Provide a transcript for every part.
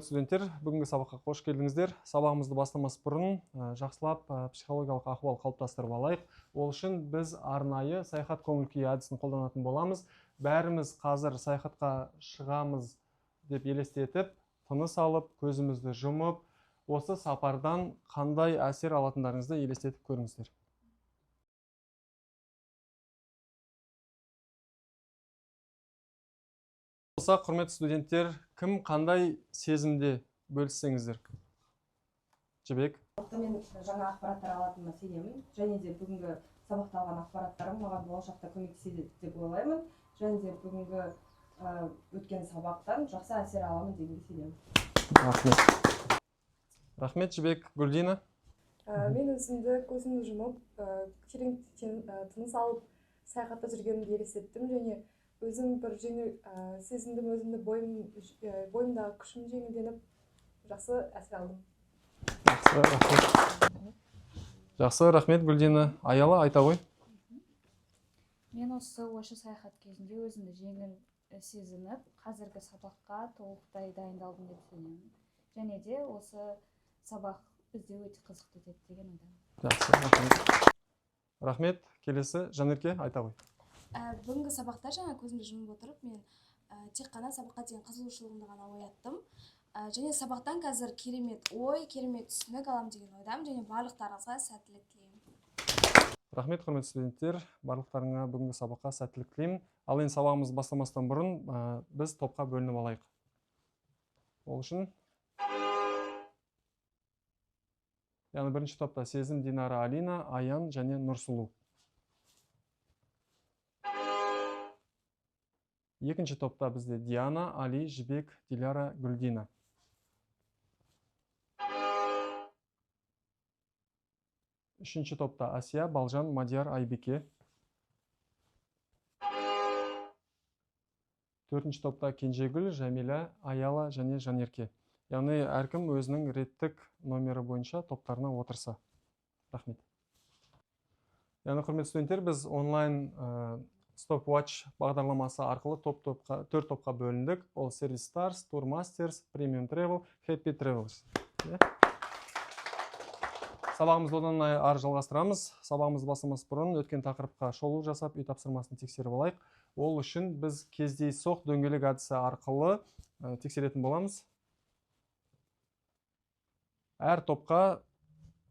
Студенттер, бүгінгі сабаққа қош келдіңіздер. Сабағымызды бастамас бұрын жақсылап психологиялық ахуал қалыптастырып алайық. Ол үшін біз арнайы саяхат көңіл-күй әдісін қолданатын боламыз. Бәріміз қазір саяхатқа шығамыз деп елестетіп, тыныс алып, көзімізді жұмып, осы сапардан қандай әсер алатындарыңызды елестетіп көріңіздер. Болса, құрметті студенттер, кім қандай сезімде бөліссеңіздер? Жібек. Мен жаңа ақпараттар алатыныма сенемін, және де бүгінгі сабақта алған ақпараттарым маған болашақта көмектеседі деп ойлаймын, және де бүгінгі өткен сабақтан жақсы әсер аламын дегенге сенемін. Рахмет. Рахмет, Жібек. Гүлдина. Мен өзімді көзімді жұмып, терең тыныс алып, саяхатта жүргенімді елестеттім, және өзім бір жеңіл сезіндім, өзімді бойымдағы күшім жеңілденіп, жақсы әсер алдым. Жақсы, рахмет, Гүлдина. Аяла, айта ғой. Мен осы ойшы саяхат кезінде өзімді жеңіл сезініп, қазіргі сабаққа толықтай дайындалдым деп сенемін. Және де осы сабақ бізде өте қызықты өтеді деген ойдамын. Жақсы, рахмет. Рахмет, келесі Жанерке, айта ғой. Бүгінгі сабақта жаңа көзімді жұмып отырып, мен тек қана сабаққа деген қызығушылығымды ғана ояттым. Және сабақтан қазір керемет ой, керемет түсінік аламын деген ойдамын, және барлықтарыңызға сәттілік тілеймін. Рахмет, құрметті студенттер, барлықтарыңа бүгінгі сабаққа сәттілік тілеймін. Ал енді сабағымызды бастамастан бұрын біз топқа бөлініп алайық. Ол үшін яғни бірінші топта Сезім, Динара, Алина, Аян және Нұрсұлу. Екінші топта бізде Диана, Али, Жібек, Диляра, Гүлдина. Үшінші топта Асия, Балжан, Мадияр, Айбеке. Төртінші топта Кенжегүл, Жәмила, Аяла және Жанерке. Яғни әркім өзінің реттік номері бойынша топтарына отырса. Рахмет. Яғни құрметті студенттер, біз онлайн Stopwatch бағдарламасы арқылы төрт топқа бөліндік. Ол Service Stars, Tour Masters, Premium Travel, Happy Travels. Сабағымызды одан ары жалғастырамыз. Сабағымызды бастамас бұрын өткен тақырыпқа шолу жасап, үй тапсырмасын тексеріп алайық. Ол үшін біз кездейсоқ дөңгелек әдісі арқылы тексеретін боламыз. Әр топқа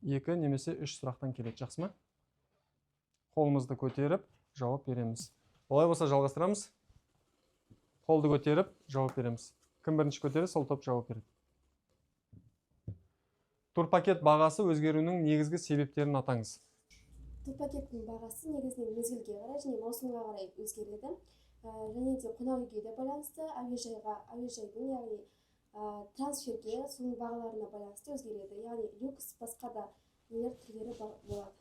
2 немесе 3 сұрақтан келеді. Жақсы ма? Қолымызды көтеріп, жауап береміз. Олай болса жалғастырамыз. Қолды көтеріп, жауап береміз. Кім бірінші көтереді, сол топ жауап береді. Турпакет бағасы өзгеруінің негізгі себептерін атаңыз. Турпакеттің бағасы негізінен мезгілге қарай және маусымға қарай өзгереді. Және де қонақ үйге де байланысты, әуежайдың, яғни трансферге, соның бағаларына байланысты өзгереді. Яғни люкс, басқа да нелер түрлері болады.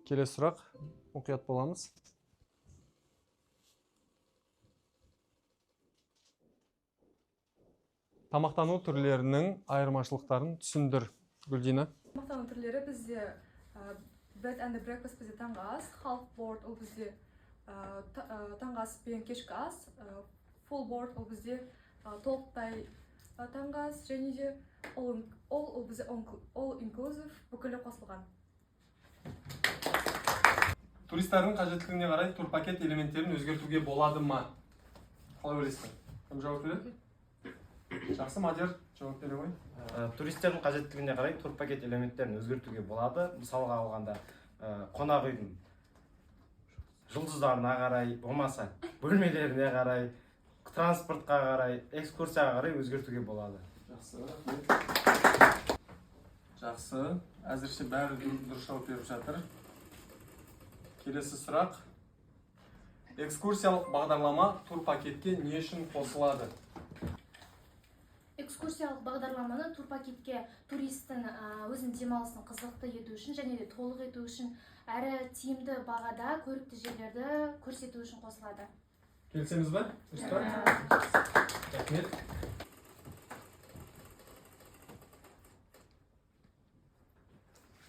Келесі сұрақ, мұқият боламыз. Тамақтану түрлерінің айырмашылықтарын түсіндір. Гүлдина. Тамақтану түрлері бізде bed and breakfast бізде таңғы ас, half board ол бізде таңғы ас пен кешкі ас, full board ол бізде толықтай таңғы ас, және де ол бізде all inclusive бүкілі қосылған. Туристердің қажеттілігіне қарай турпакет элементтерін өзгертуге болады ма? Қалай ойлайсыздар? Кім жауап береді? Жақсы, Мадияр, жауап бере ғой. Туристердің қажеттілігіне қарай турпакет элементтерін өзгертуге болады. Мысалға алғанда қонақ үйдің жұлдыздарына қарай, болмаса бөлмелеріне қарай, транспортқа қарай, экскурсияға қарай өзгертуге болады. Жақсы. Әзірше бәрі дұрыс жауап беріп жатыр. Келесі сұрақ. Экскурсиялық бағдарлама турпакетке не үшін қосылады? Экскурсиялық бағдарламаны турпакетке туристің өзінің демалысын қызықты ету үшін және де толық ету үшін, әрі тиімді бағада көрікті жерлерді көрсету үшін қосылады. Келсеңіз бе? Рахмет.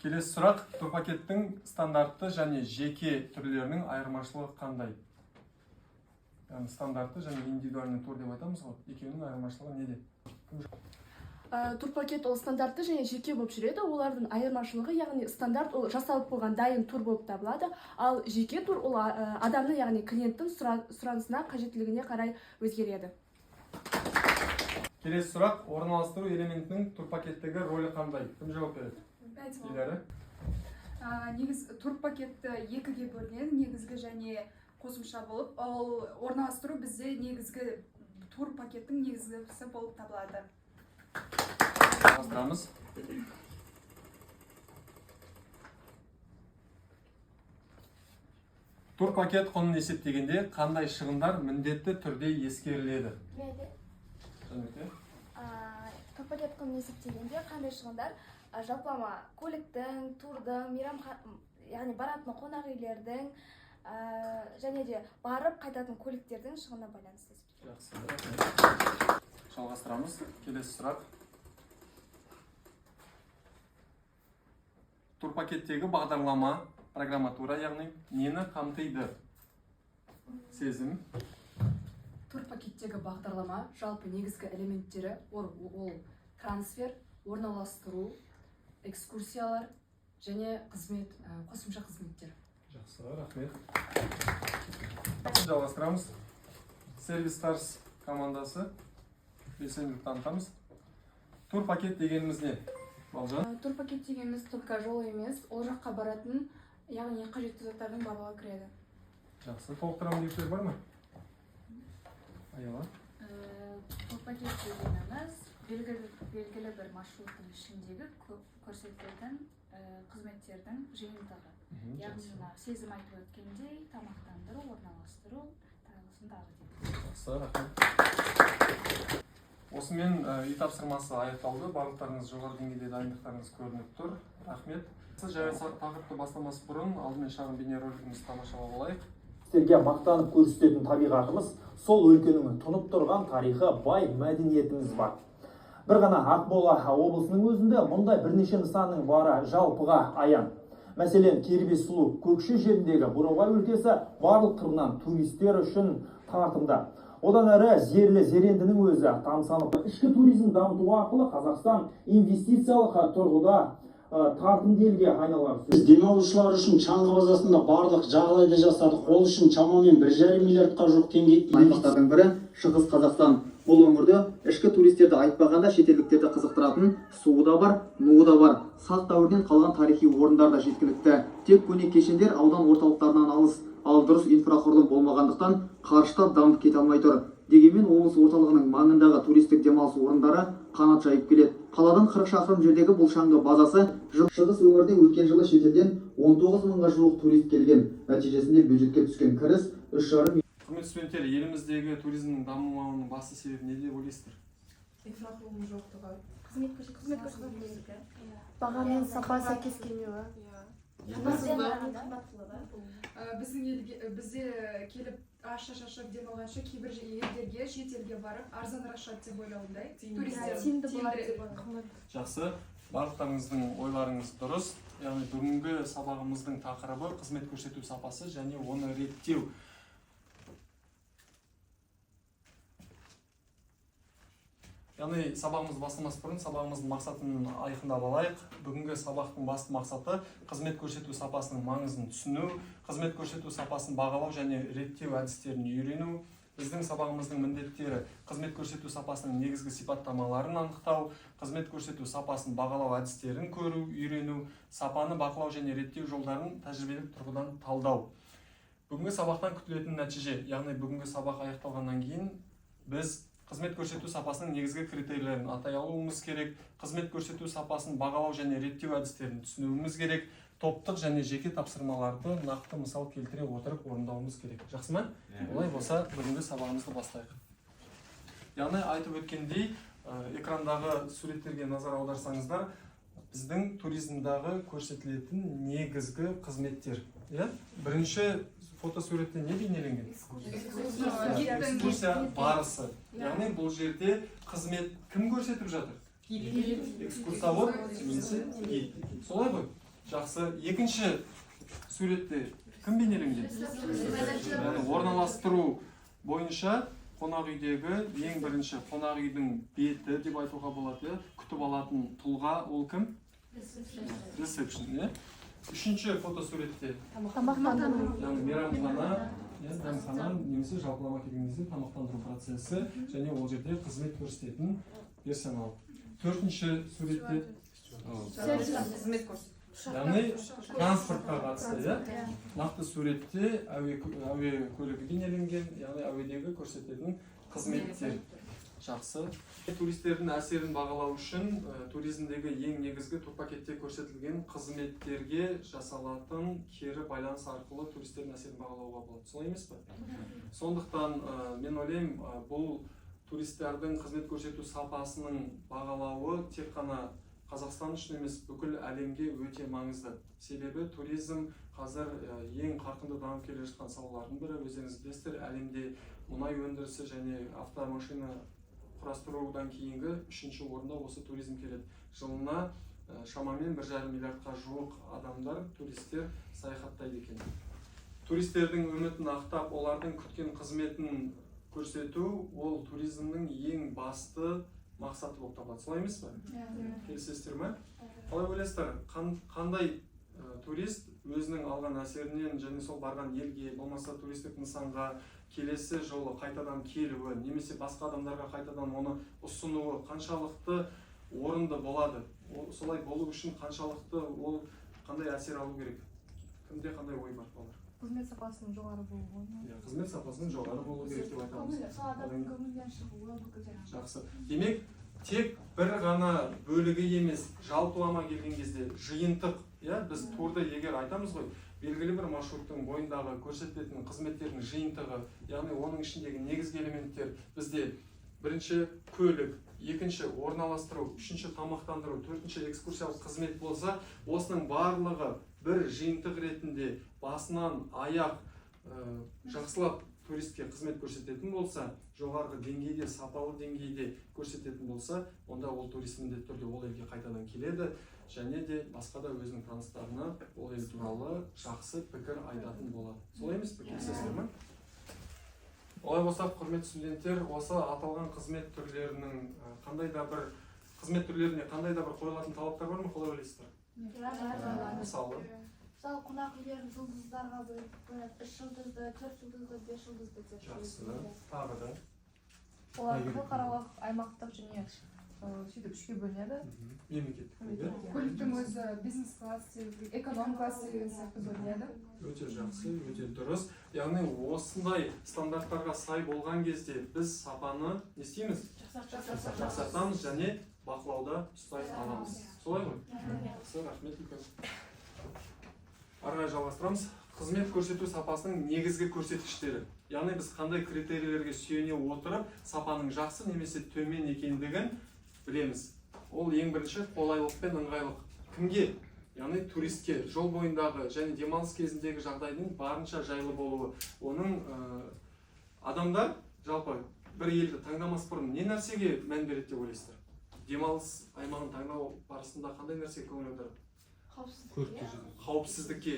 Келесі сұрақ, турпакеттің стандартты және жеке түрлерінің айырмашылығы қандай? стандартты және индивидуальный тур деп айтамыз ғой. Екеуінің айырмашылығы неде? Турпакет ол стандартты және жеке болып жүреді. Олардың айырмашылығы, яғни стандарт ол жасалып қойған дайын тур болып табылады, ал жеке тур ол адамның, яғни клиенттің сұранысына, қажеттілігіне қарай өзгереді. Келесі сұрақ, орналастыру элементінің турпакеттегі рөлі қандай? Кім жауап береді? Диляра? Негіз турпакетті екіге бөлінеді, негізгі және қосымша болып, ол орналастыру бізде негізгі турпакеттің негізгісі болып табылады. Жалғастырамыз. Турпакет құнын есептегенде қандай шығындар міндетті түрде ескеріледі? Турпакет құнын есептегенде қандай шығындар? Жалпылама көліктің, турдың, яғни баратын қонақ үйлердің және де барып қайтатын көліктердің шығынына байланысты. Жақсы. Жалғастырамыз. Келесі сұрақ. Турпакеттегі бағдарлама, программатура, яғни нені қамтиды? Сезім. Турпакеттегі бағдарлама жалпы негізгі элементтері ол трансфер, орналастыру, экскурсиялар және қосымша қызметтер. Жақсы, рахмет. Жалғастырамыз. Сервис Stars командасы. Белсенділік танытамыз. Турпакет дегеніміз не? Балжан? Турпакет дегеніміз только жол емес, ол жаққа баратын, яғни қажетті заттардың барлығы кіреді. Жақсы. Толықтырамын деушілер бар ма? Аяла. Турпакет дегеніміз белгілі бір маршруттың ішіндегі көрсетілетін қызметтердің жиынтығы. Яғни сезім айтып өткендей, тамақтандыру, орналастыру, тағысындағы деп. Жақсы, рахмет. Осымен үй тапсырмасы аяқталды. Барлықтарыңыз жоғары деңгейде дайындықтарыңыз көрініп тұр. Рахмет. Сіз жайлы тақырыпты бастамас бұрын алдымен шағын бейнеролигімізді тамашалап алайық. Сіздерге мақтанып көрсететін табиғатымыз, сол өлкенің тұнып тұрған тарихы, бай мәдениетіміз бар. Бір ғана Ақмола облысының өзінде мұндай бірнеше нысанның бары жалпыға аян. Мәселен, Кербез сұлу Көкше жеріндегі Бурабай өлкесі барлық қырынан туристер үшін тартымды. Одан әрі зерлі зерендінің өзі тамсанып, ішкі туризм дамыту арқылы Қазақстан инвестициялық тұрғыда тартымды елге айналар. Біз демалушылар үшін шаңғы базасында барлық жағдайды жасадық. Ол үшін шамамен 1,5 миллиардқа жуық теңге. Аймақтардың бірі Шығыс Қазақстан. Бұл өңірде ішкі туристерді айтпағанда шетелдіктерді қызықтыратын суы да бар, нуы да бар. Сақ дәуірінен қалған тарихи орындар да жеткілікті. Тек көне кешендер аудан орталықтарынан алыс, ал дұрыс инфрақұрылым болмағандықтан қарыштап дамып кете алмай тұр. Дегенмен облыс орталығының маңындағы туристік демалыс орындары қанат жайып келеді. Қаладан 40 шақырым жердегі бұл шаңғы базасы Шығыс өңірде өткен жылы шетелден 19 мыңға жуық турист келген. Нәтижесінде бюджетке түскен кіріс 3,5 Құрметті студенттер, еліміздегі туризмнің дамымауының басты себебі не деп ойлайсыздар? Инфрақұрылым жоқтығы. Қызмет көрсету. Баға мен сапа сәйкес келмеуі. Бізде келіп шашып демалғанша кейбір елдерге, шетелге барып арзанырақ шығады деп ойлауымдай. Туристер Жақсы, барлықтарыңыздың ойларыңыз дұрыс. Яғни бүгінгі сабағымыздың тақырыбы қызмет көрсету сапасы және оны реттеу. Яғни сабағымызды бастамас бұрын сабағымыздың мақсатын айқындап алайық. Бүгінгі сабақтың басты мақсаты қызмет көрсету сапасының маңызын түсіну, қызмет көрсету сапасын бағалау және реттеу әдістерін үйрену. Біздің сабағымыздың міндеттері қызмет көрсету сапасының негізгі сипаттамаларын анықтау, қызмет көрсету сапасын бағалау әдістерін көру, үйрену, сапаны бақылау және реттеу жолдарын тәжірибелік тұрғыдан талдау. Бүгінгі сабақтан күтілетін нәтиже, яғни бүгінгі сабақ аяқталғаннан кейін біз қызмет көрсету сапасының негізгі критерийлерін атай алуымыз керек, қызмет көрсету сапасын бағалау және реттеу әдістерін түсінуіміз керек, топтық және жеке тапсырмаларды нақты мысал келтіре отырып орындауымыз керек. Жақсы ма? Олай болса, бүгінгі сабағымызды бастайық. Яғни айтып өткендей, экрандағы суреттерге назар аударсаңыздар, біздің туризмдағы көрсетілетін негізгі қызметтер. Бірінші фотосуретте не бейнеленген? Экскурсия барысы. Яғни бұл жерде қызмет кім көрсетіп жатыр? Экскурсовод немесе гид. Солай ғой? Жақсы. Екінші суретте кім бейнеленген? Орналастыру бойынша қонақ үйдегі ең бірінші қонақ үйдің беті деп айтуға болады, күтіп алатын тұлға ол кім? Ресепшн, иә. Үшінші фотосуретте яғни мейрамхана, немесе жалпылама келген кезде тамақтандыру процесі және ол жерде қызмет көрсететін персонал. Төртінші суретте яғни транспортқа қатысты, нақты суретте әуе көлігі бейнеленген, яғни әуедегі көрсететін қызметтер. Жақсы. Туристердің әсерін бағалау үшін туризмдегі ең негізгі турпакетте көрсетілген қызметтерге жасалатын кері байланыс арқылы туристердің әсерін бағалауға болады. Солай емес пе? Сондықтан мен ойлаймын, бұл туристердің қызмет көрсету сапасының бағалауы тек қана Қазақстан үшін емес, бүкіл әлемге өте маңызды. Себебі туризм қазір ең қарқынды дамып келе жатқан салалардың бірі. Өздеріңіз білесіздер, әлемде мұнай өндірісі және автомашина құрастырудан кейінгі үшінші орында осы туризм келеді. Жылына шамамен 1,5 миллиардқа жуық адамдар, туристер саяхаттайды екен. Туристердің үмітін ақтап, олардың күткен қызметін көрсету, ол туризмнің ең басты мақсаты болып табылады. Солай емес пе? Келісесіздер ме? Қалай ойлайсыздар, қандай турист өзінің алған әсерінен және сол барған елге, болмаса туристік нысанға келесі жолы қайтадан келуі, немесе басқа адамдарға қайтадан оны ұсынуы қаншалықты орынды болады? Солай болу үшін қаншалықты ол қандай әсер алу керек? Кімде қандай ой бар балалар? Қызмет сапасының жоғары болуы. Қызмет сапасының жоғары болуы керек деп айтамыз. Адамның көңілінен шығуы. Жақсы. Демек, тек бір ғана бөлігі емес, жалпылама келген кезде жиынтық, біз турды егер айтамыз ғой, белгілі бір маршруттың бойындағы көрсететін қызметтердің жиынтығы, яғни оның ішіндегі негізгі элементтер бізде бірінші көлік, екінші орналастыру, үшінші тамақтандыру, төртінші экскурсиялық қызмет болса, осының барлығы бір жиынтық ретінде басынан аяқ жақсылап туристке қызмет көрсететін болса, жоғарғы деңгейде, сапалы деңгейде көрсететін болса, онда ол турист міндетті түрде ол елге қайтадан келеді, және де басқа да өзінің таныстарына ол ел туралы жақсы пікір айтатын болады. Солай емес пе? Келісесіздер ме? Олай болса, құрметті студенттер, осы аталған қызмет түрлерінің қандай да бір қойылатын талаптар бар ма? Қалай ойлайсыздар? Мысалы қонақ үйлерін жұлдыздарға бөліп қояды, 3 жұлдызды, 4 жұлдызды, 5 жұлдызды деп. Жақсы. Тағы да. Олар халықаралық, аймақтық және сөйтіп үшке бөлінеді. Мемлекеттік. Көліктің өзі бизнес класс, эконом класс деген сияқты бөлінеді. Өте жақсы, өте дұрыс. Яғни осындай стандарттарға сай болған кезде біз сапаны не істейміз? Жақсартамыз және бақылауда ұстай аламыз. Солай ғой? Жақсы, рахмет үлкен. Арғай жалғастырамыз. Қызмет көрсету сапасының негізгі көрсеткіштері. Яғни біз қандай критерийлерге сүйене отырып, сапаның жақсы немесе төмен екендігін білеміз. Ол ең бірінші қолайлылық пен ыңғайлық. Кімге? Яғни туристке, жол бойындағы және демалыс кезіндегі жағдайдың барынша жайлы болуы. Оның адамдар жалпы бір елді таңдамас бұрын не нәрсеге мән береді деп ойлайсыздар? Демалыс аймағын таңдау барысында қандай нәрсеге көңіл аударады? Қауіпсіздікке,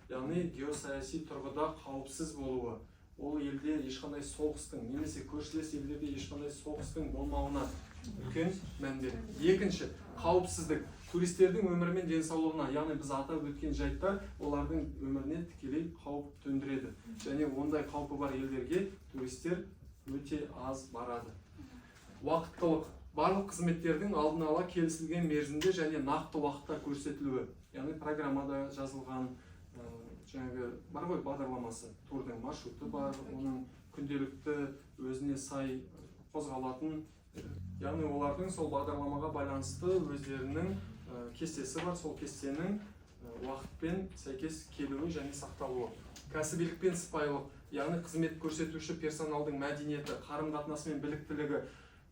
яғни геосаяси тұрғыда қауіпсіз болуы. Ол елде ешқандай соғыстың, немесе көршілес елдерде ешқандай соғыстың болмауына үлкен мән береді. Екінші, қауіпсіздік. Туристердің өмірі мен денсаулығына, яғни біз атап өткен жайттар олардың өміріне тікелей қауіп төндіреді. Және ондай қаупі бар елдерге туристер өте аз барады. Уақыттылық. Барлық қызметтердің алдын ала келісілген мерзімде және нақты уақытта көрсетілуі. Яғни программада жазылған жаңағы бар ғой бағдарламасы, турдың маршруты бар, оның күнделікті өзіне сай қозғалатын, яғни олардың сол бағдарламаға байланысты өздерінің кестесі бар, сол кестенің уақытпен сәйкес келуі және сақталуы. Кәсібилік пен сыпайылық, яғни қызмет көрсетуші персоналдың мәдениеті, қарым-қатынасы мен біліктілігі,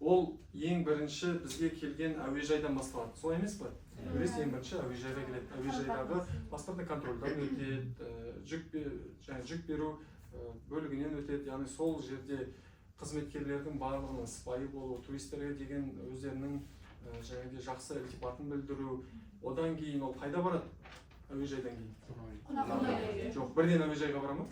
ол ең бірінші бізге келген әуежайдан басталады. Солай емес пе? Турист ең бірінші әуежайға келеді. Әуежайдағы паспортный контрольдан өтеді, жүк беру бөлігінен өтеді. Яғни сол жерде қызметкерлердің барлығының сыпайы болуы, туристерге деген өздерінің жақсы ілтипатын білдіру. Одан кейін ол қайда барады? әуежайдан кейін жоқ бірден әуежайға бара ма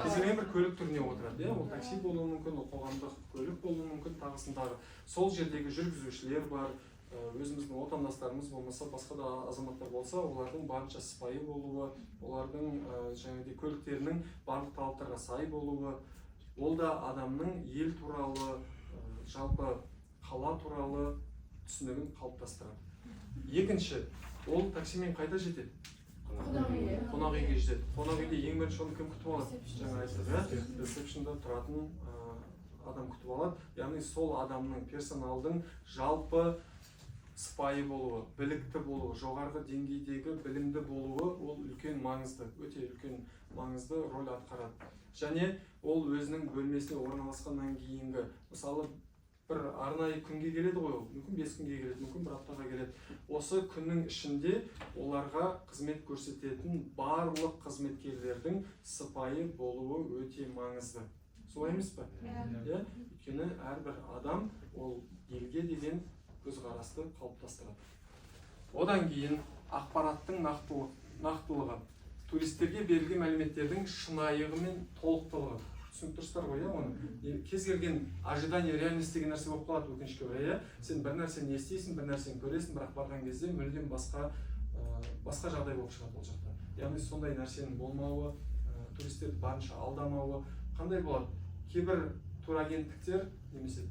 кез келген бір көлік түріне отырады иә ол такси болуы мүмкін ол қоғамдық көлік болуы мүмкін тағысындағы сол жердегі жүргізушілер бар өзіміздің отандастарымыз болмаса басқа да азаматтар болса олардың барынша сыпайы болуы олардың жаңағыдай көліктерінің барлық талаптарға сай болуы ол да адамның ел туралы жалпы қала туралы түсінігін қалыптастырады екінші ол таксимен қайда жетеді қонақ үйге жетеді қонақ үйде ең бірінші оны кім күтіп алады жаңа айттық иә ресепшнда тұратын адам күтіп алады яғни сол адамның персоналдың жалпы сыпайы болуы білікті болуы жоғарғы деңгейдегі білімді болуы ол үлкен маңызды өте үлкен маңызды роль атқарады және ол өзінің бөлмесіне орналасқаннан кейінгі мысалы бір арнайы күнге келеді ғой ол мүмкін 5 күнге келеді мүмкін бір аптаға келеді осы күннің ішінде оларға қызмет көрсететін барлық қызметкерлердің сыпайы болуы өте маңызды солай емес па иә өйткені әрбір адам ол елге деген көзқарасты қалыптастырады одан кейін ақпараттың нақтылығы туристерге берілген мәліметтердің шынайылығы мен толықтылығы түсініп тұрсыздар ғой иә оны кез келген ожидание реальность деген нәрсе болып қалады өкінішке орай иә сен бір нәрсені естисің бір нәрсені көресің бірақ барған кезде мүлдем басқа жағдай болып шығады ол жақта яғни сондай нәрсенің болмауы туристерді барынша алдамауы қандай болады кейбір турагенттіктер немесе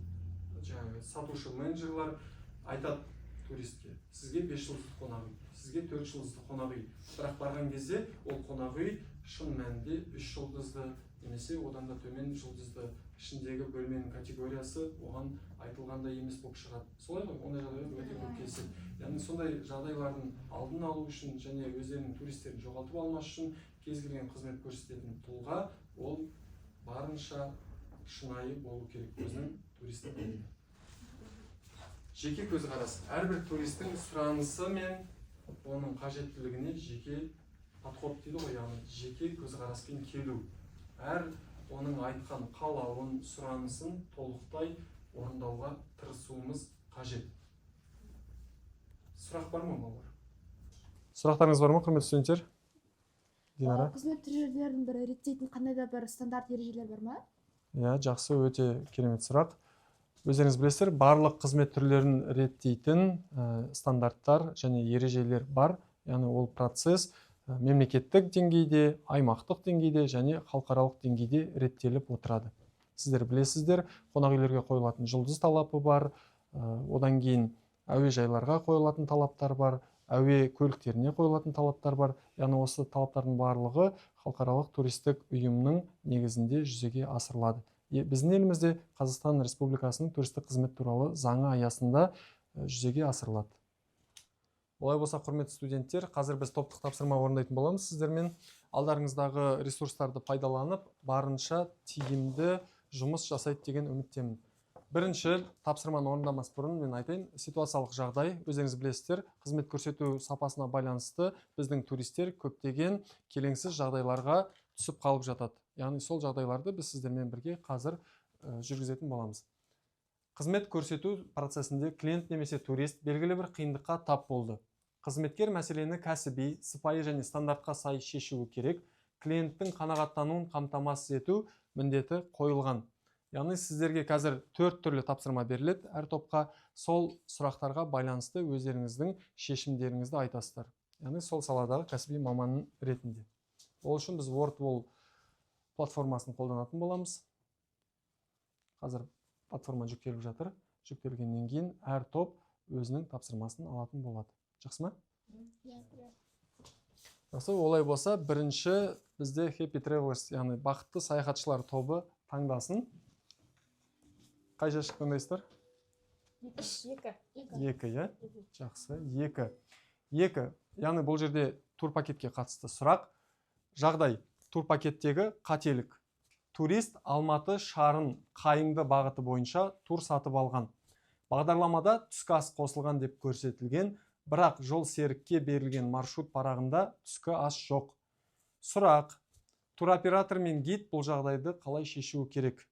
жаңағы сатушы менеджерлар айтады туристке сізге 5 жұлдызды қонақ үй сізге 4 жұлдызды қонақ үй бірақ барған кезде ол қонақ үй шын мәнінде 3 жұлдызды немесе одан да төмен жұлдызды ішіндегі бөлменің категориясы оған айтылғандай емес болып шығады солай ғой ондай жағдайлар өте көп кездеседі яғни сондай жағдайлардың алдын алу үшін және өздерінің туристерін жоғалтып алмас үшін кез келген қызмет көрсететін тұлға ол барынша шынайы болу керек өзінің туристің жеке көзқарас әрбір туристің сұранысы мен оның қажеттілігіне жеке подход дейді ғой яғни жеке көзқараспен келу әр оның айтқан қалауын сұранысын толықтай орындауға тырысуымыз қажет сұрақ бар ма балалар сұрақтарыңыз бар ма құрметті студенттер Динара қызмет түрлерін бір реттейтін қандай да бір стандарт ережелер бар ма иә жақсы өте керемет сұрақ өздеріңіз білесіздер барлық қызмет түрлерін реттейтін стандарттар және ережелер бар яғни ол процесс мемлекеттік деңгейде аймақтық деңгейде және халықаралық деңгейде реттеліп отырады сіздер білесіздер қонақ үйлерге қойылатын жұлдыз талапы бар одан кейін әуежайларға қойылатын талаптар бар әуе көліктеріне қойылатын талаптар бар яғни осы талаптардың барлығы халықаралық туристік ұйымның негізінде жүзеге асырылады біздің елімізде Қазақстан Республикасының туристік қызмет туралы заңы аясында жүзеге асырылады олай болса құрметті студенттер қазір біз топтық тапсырма орындайтын боламыз сіздермен алдарыңыздағы ресурстарды пайдаланып барынша тиімді жұмыс жасайды деген үміттемін бірінші тапсырманы орындамас бұрын мен айтайын ситуациялық жағдай өздеріңіз білесіздер қызмет көрсету сапасына байланысты біздің туристер көптеген келеңсіз жағдайларға түсіп қалып жатады яғни сол жағдайларды біз сіздермен бірге қазір жүргізетін боламыз қызмет көрсету процесінде клиент немесе турист белгілі бір қиындыққа тап болды қызметкер мәселені кәсіби сыпайы және стандартқа сай шешуі керек клиенттің қанағаттануын қамтамасыз ету міндеті қойылған яғни сіздерге қазір 4 түрлі тапсырма беріледі әр топқа сол сұрақтарға байланысты өздеріңіздің шешімдеріңізді айтасыздар яғни сол саладағы кәсіби маман ретінде ол үшін біз WordWall платформасын қолданатын боламыз қазір платформа жүктеліп жатыр жүктелгеннен кейін әр топ өзінің тапсырмасын алатын болады жақсы ма жақсы олай болса бірінші бізде Happy Travelers яғни бақытты саяхатшылар тобы таңдасын қай жәшік таңдайсыздар екі иә жақсы екі яғни бұл жерде турпакетке қатысты сұрақ жағдай турпакеттегі қателік турист Алматы Шарын Қайыңды бағыты бойынша тур сатып алған бағдарламада түскі ас қосылған деп көрсетілген бірақ жол серікке берілген маршрут парағында түскі ас жоқ сұрақ туроператор мен гид бұл жағдайды қалай шешуі керек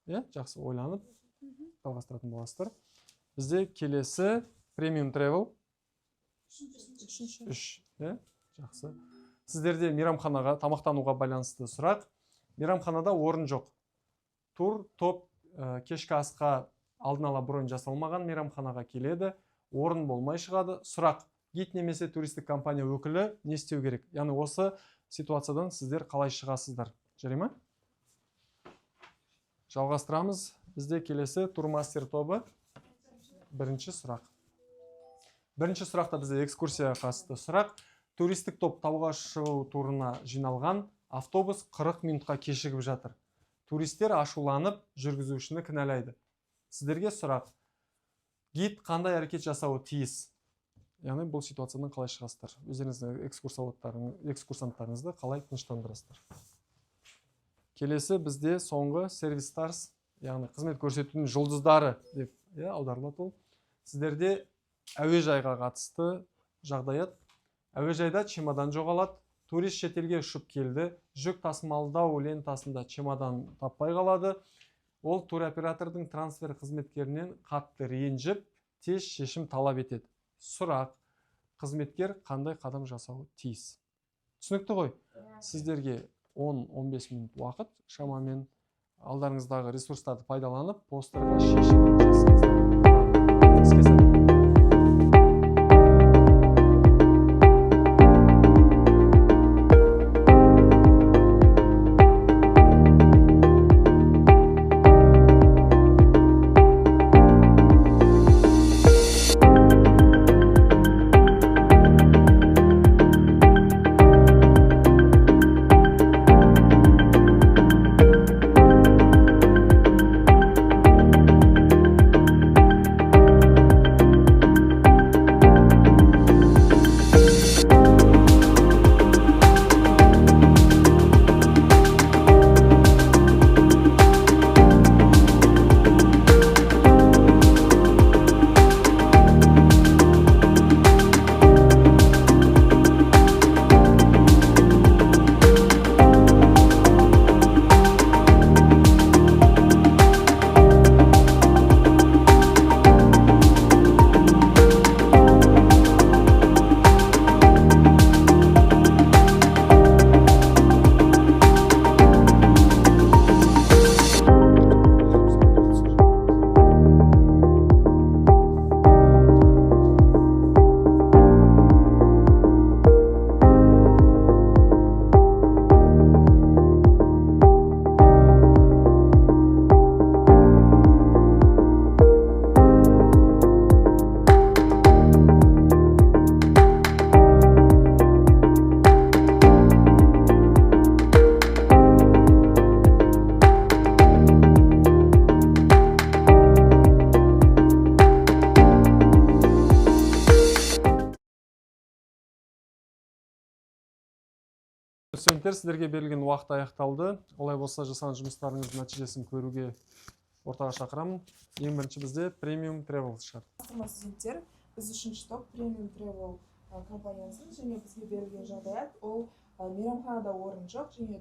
жақсы ойланып жалғастыратын боласыздар бізде келесі премиум travel Жақсы. Сіздерде мейрамханаға, тамақтануға байланысты сұрақ. Мейрамханада орын жоқ. Тур, топ, кешкі асқа алдын ала бронь жасалмаған мейрамханаға келеді. Орын болмай шығады. Сұрақ. Гид немесе туристік компания өкілі не істеу керек? Яғни осы ситуациядан сіздер қалай шығасыздар? Жарай ма? Жалғастырамыз. Бізде келесі турмастер тобы. Бірінші сұрақ. Бірінші сұрақта бізде экскурсияға қатысты сұрақ. Туристік топ тауға шығу турына жиналған, автобус 40 минутқа кешігіп жатыр. Туристер ашуланып, жүргізушіні кінәлайды. Сіздерге сұрақ. Гид қандай әрекет жасауы тиіс? Яғни бұл ситуациядан қалай шығасыздар? Өздеріңіздің экскурсанттарыңызды қалай тыныштандырасыздар? Келесі бізде соңғы сервис старс, яғни қызмет көрсетудің жұлдыздары деп аударылады ол. Сіздерде әуежайға қатысты жағдаят. Әуежайда чемодан жоғалады. Турист шетелге ұшып келді. Жүк тасымалдау лентасында чемодан таппай қалады. Ол туроператордың трансфер қызметкерінен қатты ренжіп, тез шешім талап етеді. Сұрақ. Қызметкер қандай қадам жасауы тиіс? Түсінікті ғой? Сіздерге 10-15 минут уақыт шамамен алдарыңыздағы ресурстарды пайдаланып, постерға шешім жасаңыздар. Студенттер, сіздерге берілген уақыт аяқталды. Олай болса жасаған жұмыстарыңыздың нәтижесін көруге ортаға шақырамын. Ең бірінші бізде премиум тревел шығар. Студенттер, біз үшінші топ премиум тревел компаниясы және бізге берілген жағдаят ол мейрамханада орын жоқ және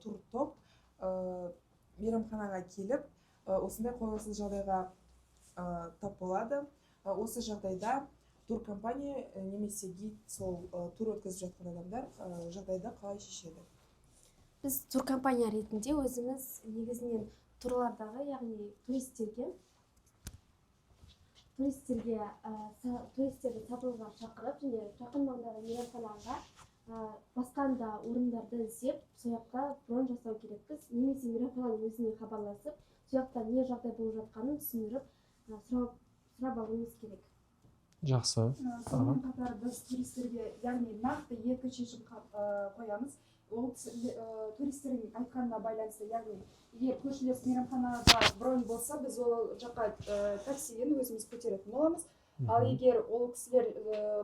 тур топ мейрамханаға келіп осындай қолайсыз жағдайға тап болады. Осы жағдайда туркомпания немесе гид сол тур өткізіп жатқан адамдар жағдайды қалай шешеді? Біз туркомпания ретінде өзіміз негізінен турлардағы, яғни туристерді сатылуға шақырып және жақын маңдағы мейрамханаға басқа да орындарды іздеп, сол жақта бронь жасау керекпіз. Немесе мейрамхананың өзіне хабарласып, сол жақта не жағдай болып жатқанын түсіндіріп, сұрап алуымыз керек. Жақсы. Сонымен қатар біз туристерге, яғни нақты екі шешім қоямыз. Ол туристердің айтқанына байланысты, яғни егер көршілес мейрамханаға бронь болса, біз ол жаққа таксимен өзіміз көтеретін боламыз. Ал егер ол кісілер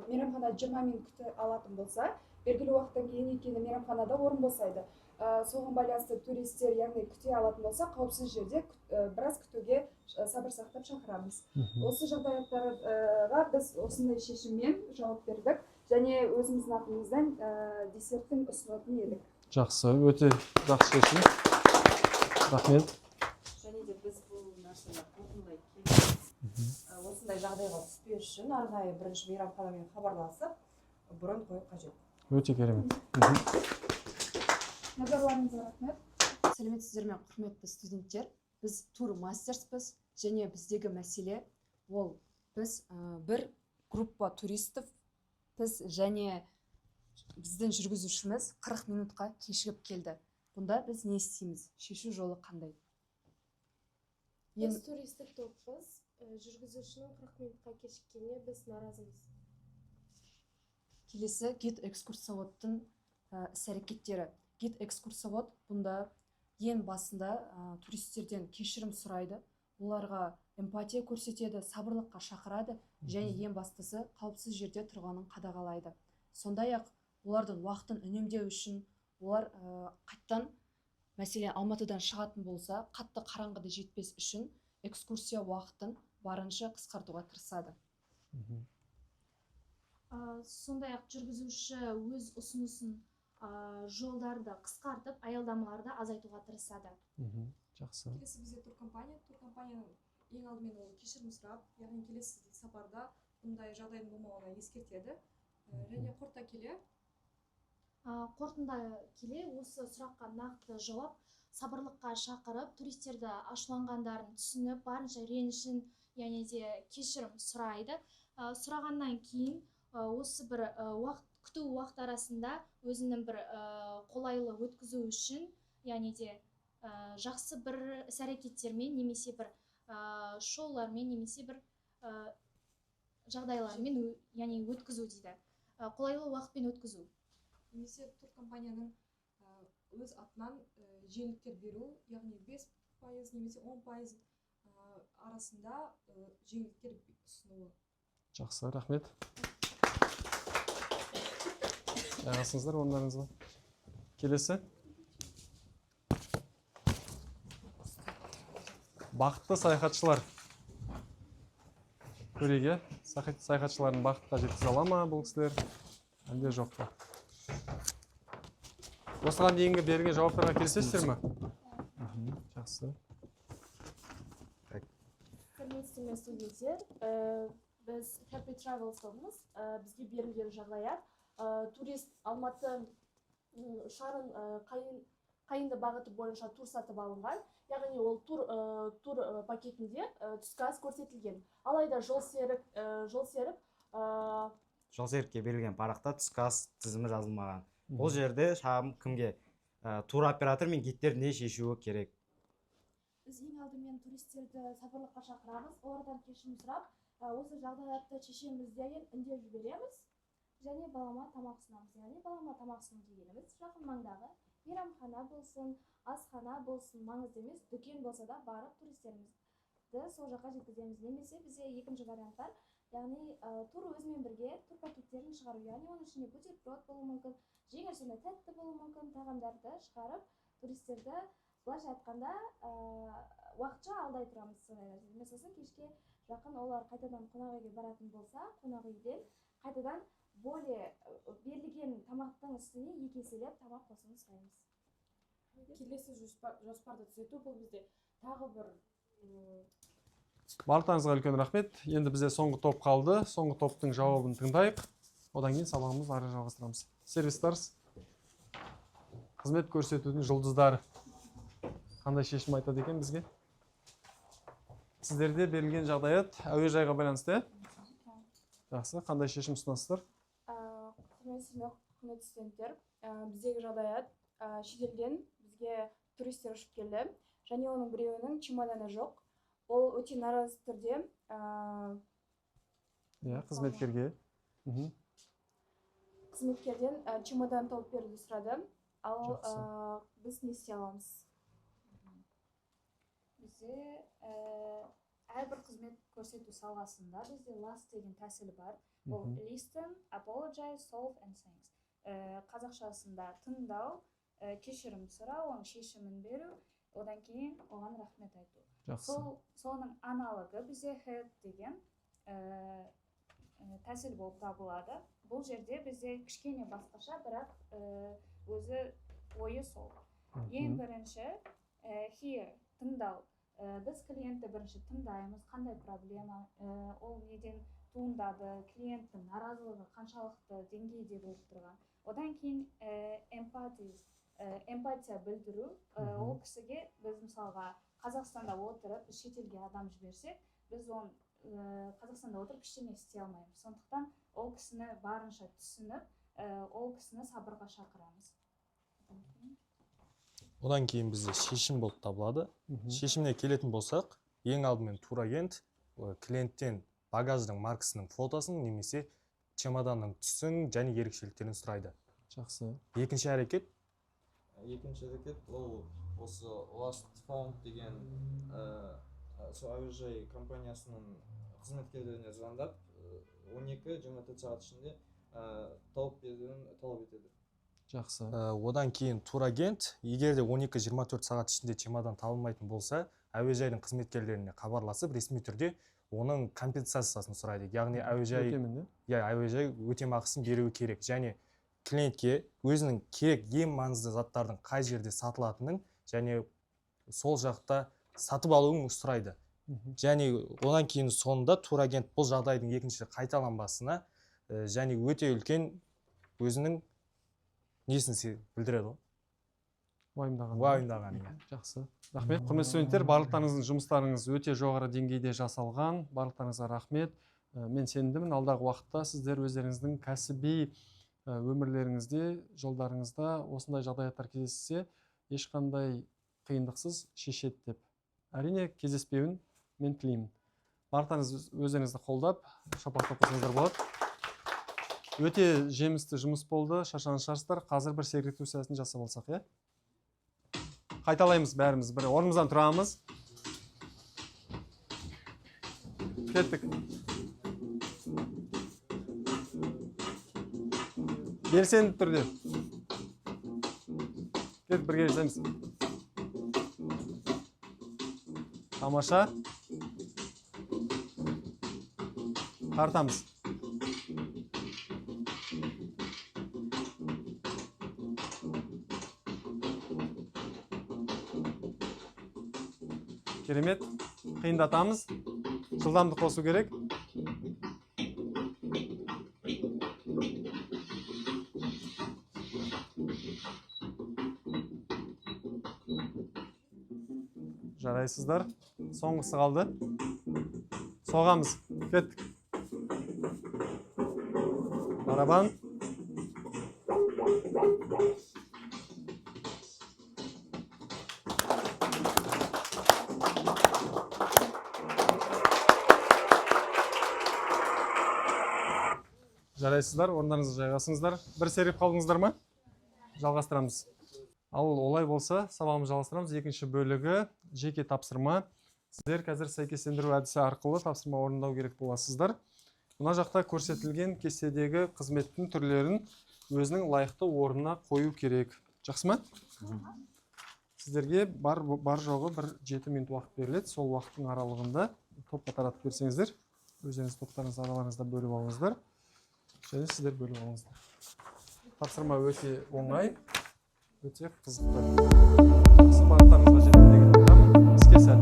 мейрамхана 20 минут күте алатын болса, белгілі уақыттан кейін екені мейрамханада орын босайды. Соған байланысты туристер, яғни күте алатын болса, қауіпсіз жерде біраз күтуге сабыр сақтап шақырамыз. Осы жағдаяттарға біз осындай шешіммен жауап бердік және өзіміздің атымыздан десерттің ұсынатын едік. Жақсы, өте жақсы шешім. Рахмет. Және де біз бұл нәрсені қорытындылай келіп, осындай жағдайға түспес үшін арнайы бірінші мейрамханамен хабарласып, бронь қою қажет. Өте керемет. назарларыңызға рахмет. Сәлеметсіздер ме, құрметті студенттер? Біз тур мастерспіз, және біздегі мәселе ол біз бір группа туристов біз және біздің жүргізушіміз 40 минутқа кешігіп келді. Бұнда біз не істейміз? Шешу жолы қандай? Біз туристік топпыз, жүргізушінің 40 минутқа кешіккеніне біз наразымыз. Келесі гид экскурсоводтың іс-әрекеттері. Гид экскурсовод бұнда ең басында туристерден кешірім сұрайды, оларға эмпатия көрсетеді, сабырлыққа шақырады және ең бастысы қауіпсіз жерде тұрғанын қадағалайды. Сондай-ақ олардың уақытын үнемдеу үшін олар қайттан, мәселен Алматыдан шығатын болса, қатты қараңғыда жетпес үшін экскурсия уақытын барынша қысқартуға тырысады. Сондай-ақ жүргізуші өз ұсынысын жолдарды қысқартып, аялдамаларды азайтуға тырысады. Жақсы. Келесі бізде туркомпанияның ең алдымен ол кешірім сұрап, яғни келесі сапарда бұндай жағдайдың болмауына ескертеді. Және қорытында келе осы сұраққа нақты жауап, сабырлыққа шақырып, туристерді ашуланғандарын түсініп, барынша ренішін, яғни де кешірім сұрайды. Сұрағаннан кейін осы бір күту уақыт арасында өзінің бір қолайлы өткізу үшін, яғни де жақсы бір іс-әрекеттермен немесе бір шоулармен немесе бір жағдайлармен яғни өткізу дейді. Қолайлы уақытпен өткізу. Немесе туркомпанияның өз атынан жеңілдіктер беру, яғни 5% немесе 10% арасында жеңілдіктер ұсынуы. Жақсы, рахмет. Жағасыңыздар ондарыңызға. Келесі. Бақытты саяхатшылар. Көреге саяхатшыларын бақытқа жеткізе ала ма бұл кісілер? Әлде жоқ па? Осыған дейінгі берген жауаптарға келісесіздер ме? Жақсы. Құрметті студенттер, біз Happy Travels тобымыз, бізге берілген жағдаят, турист Алматы шарын қайынды бағыты бойынша тур сатып алынған, яғни ол тур пакетінде түскі ас көрсетілген. Алайда жолсерікке берілген парақта түскі ас тізімі жазылмаған. Бұл жерде шағым кімге? Тур оператор мен гидтер не шешуі керек? Біз ең алдымен туристерді сабырлыққа шақырамыз, олардан кешірім сұрап, осы жағдаятты шешеміз деген үндеу жібереміз. Және балама тамақ ұсынамыз. Яғни балама тамақ ұсыну дегеніміз жақын маңдағы мейрамхана болсын, асхана болсын, маңызды емес, дүкен болса да барып туристерімізді сол жаққа жеткіземіз. Немесе бізде екінші варианттар, яғни тур өзімен бірге тур пакеттерін шығару, яғни оның ішінде бутерброд болуы мүмкін, жеңіл және тәтті болуы мүмкін, тағамдарды шығарып туристерді былайша айтқанда уақытша алдай тұрамыз. Мәселен, кешке жақын олар қайтадан қонақ үйге баратын болса, қонақ үйден қайтадан берілген тамақтың үстіне екі еселеп тамақ қосуын сұраймыз. Келесі жоспарды түзету, бұл бізде тағы бір. Барлықтарыңызға үлкен рахмет. Енді бізде соңғы топ қалды. Соңғы топтың жауабын тыңдайық. Одан кейін сабағымызды ары жалғастырамыз. Сервис Старс, қызмет көрсетудің жұлдыздары. Қандай шешім айтады екен бізге? Сіздерде берілген жағдаят әуежайға байланысты. Жақсы, қандай шешім ұсынасыздар? Құрметті студенттер, біздегі жағдаят шетелден бізге туристер ұшып келді, және оның біреуінің чемоданы жоқ. Ол өте наразы түрде қызметкерден чемодан тауып беруді сұрады. Ал біз не істей аламыз? Бізде әрбір қызмет көрсету саласында бізде LAST деген тәсіл бар. Бұл listen, apologize, solve and thanks. Қазақшасында тыңдау, кешірім сұрау, оның шешімін беру, одан кейін оған рахмет айту. Соның аналогы бізде head деген тәсіл болып табылады. Бұл жерде бізде кішкене басқаша, бірақ өзі ойы сол. Ең бірінші here, тыңдау. Біз клиентті бірінші тыңдаймыз, қандай проблема, ол неден туындады, клиенттің наразылығы қаншалықты деңгейде болып тұрған. Одан кейін эмпатия білдіру, ол кісіге біз мысалға Қазақстанда отырып, шетелге адам жіберсек, біз оны Қазақстанда отырып ештеңе істей алмаймыз. Сондықтан ол кісіні барынша түсініп, ол кісіні сабырға шақырамыз. Одан кейін бізде шешім болып табылады. Шешіміне келетін болсақ, ең алдымен турагент клиенттен багаждың маркасының фотосын немесе чемоданның түсін және ерекшеліктерін сұрайды. Жақсы. Екінші әрекет ол осы Last Found деген әуежай компаниясының қызметкерлеріне звондап 12-24 сағат ішінде тауып беруін талап етеді. Жақсы. Одан кейін турагент, егер де 12-24 сағат ішінде чемодан табылмайтын болса, әуежайдың қызметкерлеріне хабарласып, ресми түрде оның компенсациясын сұрайды. Яғни әуежай өтемақысын беруі керек. Және клиентке өзінің керек ең маңызды заттардың қай жерде сатылатынын және сол жақта сатып алуын сұрайды. Және одан кейін соңында турагент бұл жағдайдың екінші қайталанбасына және өте үлкен өзінің несін білдіреді. Уайымдаған. Жақсы. Рахмет. Құрметті студенттер, барлықтарыңыздың жұмыстарыңыз өте жоғары деңгейде жасалған. Барлықтарыңызға рахмет. Мен сенімдімін, алдағы уақытта сіздер өздеріңіздің кәсіби өмірлеріңізде, жолдарыңызда осындай жағдаяттар кездессе, ешқандай қиындықсыз шешеді деп. Әрине кездеспеуін мен тілеймін. Барлықтарыңыз өздеріңізді қолдап, шапақтап қойсаңыздар болады. Өте жемісті жұмыс болды, шаршаңыздар. Қазір бір секрет сәсін жасап алсақ, иә? Қайталаймыз бәріміз, бір орнымыздан тұрамыз. Кеттік. Белсенді түрде. Кеттік, бірге жасаймыз. Тамаша. Тартамыз. Керемет. Қиындатамыз. Жылдамдық қосу керек. Жарайсыздар. Соңғысы қалды. Соғамыз. Кеттік. Барабан. Жарайсыздар, орындарыңызды жайғасыңыздар. Бір серіп қалдыңыздар ма? Жалғастырамыз. Ал олай болса, сабағымызды жалғастырамыз. Екінші бөлігі жеке тапсырма. Сіздер қазір сәйкестендіру әдісі арқылы тапсырма орындау керек боласыздар. Мына жақта көрсетілген кестедегі қызметтің түрлерін өзінің лайықты орнына қою керек. Жақсы ма? Сіздерге бар жоғы бір 7 минут уақыт беріледі. Сол уақыттың аралығында топқа таратып берсеңіздер, өздеріңіз топтарыңыз араларыңызда бөліп алыңыздар. Және сіздер бөліп алыңыздар. Тапсырма өте оңай, өте қызықты. Жақсы, барлықтарыңызға жетті деген ойдамын. Іске сәт.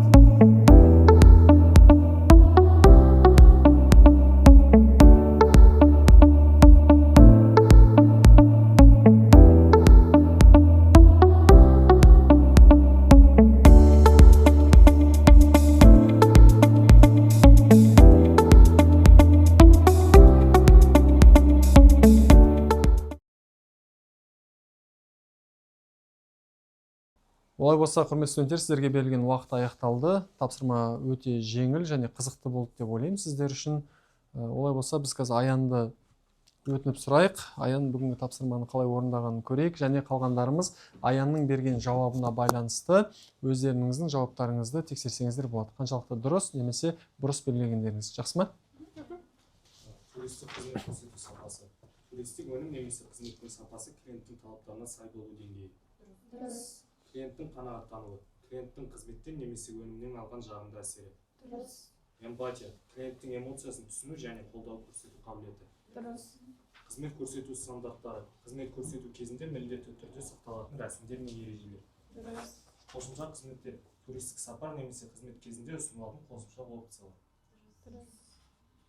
Олай болса, құрметті студенттер, сіздерге берілген уақыт аяқталды. Тапсырма өте жеңіл және қызықты болды деп ойлаймын сіздер үшін. Олай болса, біз қазір Аянды өтініп сұрайық. Аян бүгінгі тапсырманы қалай орындағанын көрейік, және қалғандарымыз Аянның берген жауабына байланысты өздеріңіздің жауаптарыңызды тексерсеңіздер болады. Қаншалықты дұрыс немесе бұрыс белгілегендеріңіз. Жақсы ма? Туристік қызмет көрсету сапасы. Туристік өнім немесе қызметтің сапасы клиенттің талаптарына сай болу деңгейі. Дұрыс. Клиенттің қанағаттануы, клиенттің қызметтен немесе өнімнен алған жағымды әсері. Дұрыс. Эмпатия, клиенттің эмоциясын түсіну және қолдау көрсету қабілеті. Дұрыс. Қызмет көрсету стандарттары, қызмет көрсету кезінде міндетті түрде сақталатын рәсімдер мен ережелер. Дұрыс. Қосымша қызметтер, туристік сапар немесе қызмет кезінде ұсынылатын қосымша опциялар. Дұрыс.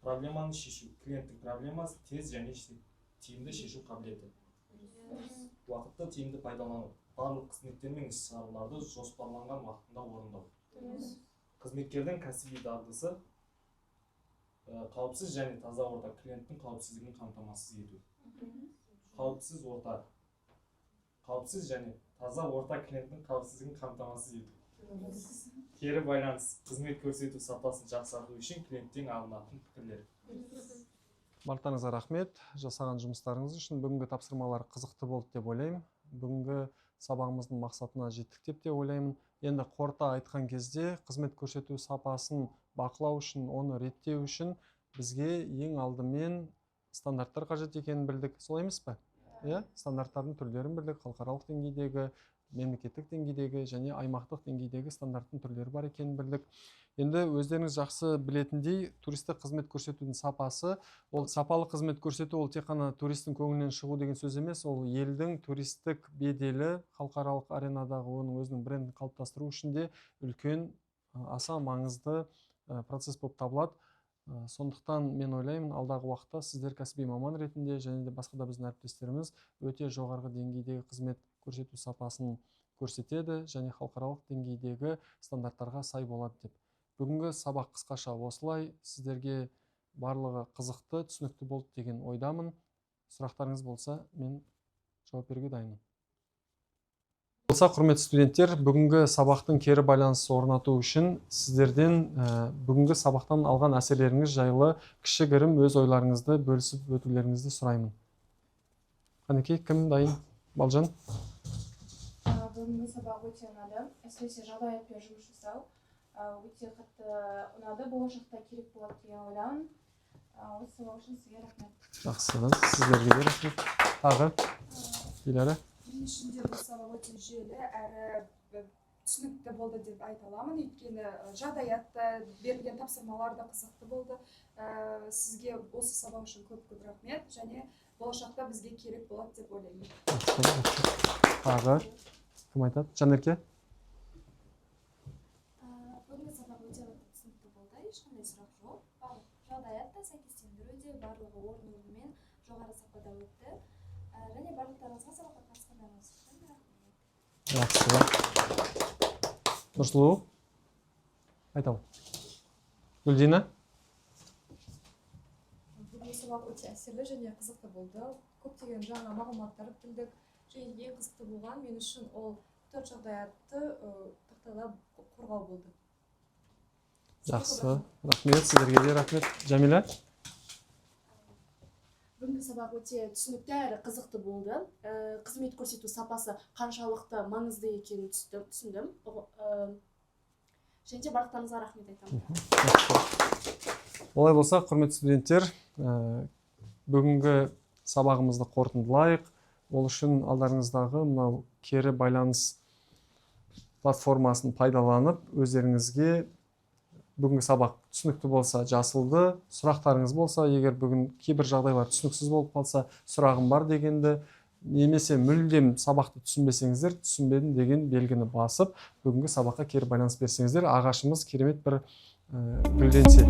проблеманы шешу, клиенттің проблемасы тез және тиімді шешу қабілеті. Уақытты тиімді пайдалану, барлық қызметтер мен іс-шараларды жоспарланған уақытында орындау. Қызметкердің кәсіби дағдысы, қауіпсіз және таза орта, клиенттің қауіпсіздігін қамтамасыз ету. Қауіпсіз және таза орта, клиенттің қауіпсіздігін қамтамасыз ету. Кері байланыс, қызмет көрсету сапасын жақсарту үшін клиенттен алынатын пікірлер. Барлықтарыңызға рахмет. Жасаған жұмыстарыңыз үшін бүгінгі тапсырмалар қызықты болды деп ойлаймын. Бүгінгі сабағымыздың мақсатына жеттік деп те ойлаймын. Енді қорыта айтқан кезде қызмет көрсету сапасын бақылау үшін, оны реттеу үшін бізге ең алдымен стандарттар қажет екенін білдік. Солай емес пе? Стандарттардың түрлерін білдік. Халықаралық деңгейдегі, мемлекеттік деңгейдегі және аймақтық деңгейдегі стандарттың түрлері бар екенін білдік. Енді өздеріңіз жақсы білетіндей, туристік қызмет көрсетудің сапасы, ол сапалы қызмет көрсету, ол тек қана туристің көңілінен шығу деген сөз емес, ол елдің туристік беделі, халықаралық аренадағы оның өзінің брендін қалыптастыру үшін де үлкен, аса маңызды процесс болып табылады. Сондықтан мен ойлаймын, алдағы уақытта сіздер кәсіби маман ретінде және де басқа да біздің әріптестеріміз өте жоғарғы деңгейдегі қызмет көрсету сапасын көрсетеді және халықаралық деңгейдегі стандарттарға сай болады деп. Бүгінгі сабақ қысқаша осылай, сіздерге барлығы қызықты, түсінікті болды деген ойдамын. Сұрақтарыңыз болса, мен жауап беруге дайынмын. Болса, құрметті студенттер, бүгінгі сабақтың кері байланысы орнату үшін сіздерден бүгінгі сабақтан алған әсерлеріңіз жайлы кішігірім өз ойларыңызды бөлісіп өтулеріңізді сұраймын. Қанекей, кім дайын? Балжан? Бүгінгі сабақ өте ұнады. Әсіресе жағдаятпен жұмыс жасау өте қатты ұнады. Болашақта керек болады деген ойдамын. Осы сабақ үшін сізге рахмет. Жақсы, сіздерге де рахмет. Тағы? Диляра? Мен үшін де бұл сабақ өте жүйелі әрі түсінікті болды деп айта аламын. Өйткені жағдаятта берілген тапсырмалар да қызықты болды. Сізге осы сабақ үшін көп рахмет және болашақта бізге керек болады деп ойлаймын. Тағы кім айтады? Жанерке? Бүгінгі сабақ өте түсінікті болды. Ешқандай сұрақ жоқ. Барлық жағдаятта сәйкестендіруде барлығы орын-орнымен жоғары сапада өтті. Және барлықтарыңызға сабаққа қатысқандарыңыз үшін рахмет. Жақсы. Нұрсұлу? Айтау. Гүлдина? Бүгінгі сабақ өте әсерлі және қызықты болды. Көптеген жаңа мағлұматтар білдік. Және ең қызықты болған мен үшін ол төрт жағдаятты тақтада қорғау болды. Жақсы. Рахмет, сіздерге де рахмет. Жәмила? Бүгінгі сабақ өте түсінікті әрі қызықты болды. Қызмет көрсету сапасы қаншалықты маңызды екенін түсіндім. Және де барлықтарыңызға рахмет айтамын. Олай болса, құрметті студенттер, бүгінгі сабағымызды қорытындылайық. Ол үшін алдарыңыздағы мынау кері байланыс платформасын пайдаланып, өздеріңізге бүгінгі сабақ түсінікті болса жасылды, сұрақтарыңыз болса, егер бүгін кейбір жағдайлар түсініксіз болып қалса, сұрағым бар дегенді, немесе мүлдем сабақты түсінбесеңіздер, түсінбедім деген белгіні басып, бүгінгі сабаққа кері байланыс берсеңіздер, ағашымыз керемет бір гүлденсе.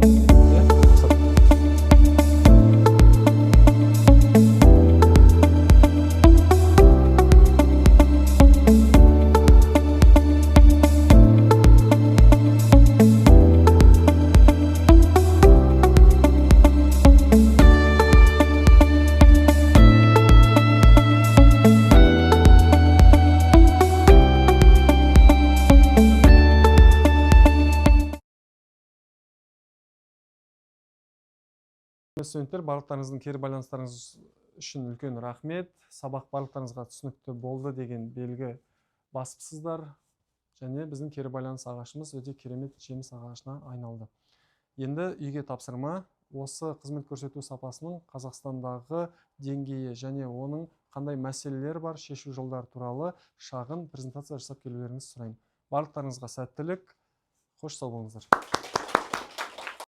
Студенттер, барлықтарыңыздың кері байланыстарыңыз үшін үлкен рахмет. Сабақ барлықтарыңызға түсінікті болды деген белгі басыпсыздар. Және біздің кері байланыс ағашымыз өте керемет жеміс ағашына айналды. Енді үйге тапсырма. Осы қызмет көрсету сапасының Қазақстандағы деңгейі және оның қандай мәселелер бар, шешу жолдары туралы шағын презентация жасап келулеріңізді сұраймын. Барлықтарыңызға сәттілік. Қош сау болыңыздар.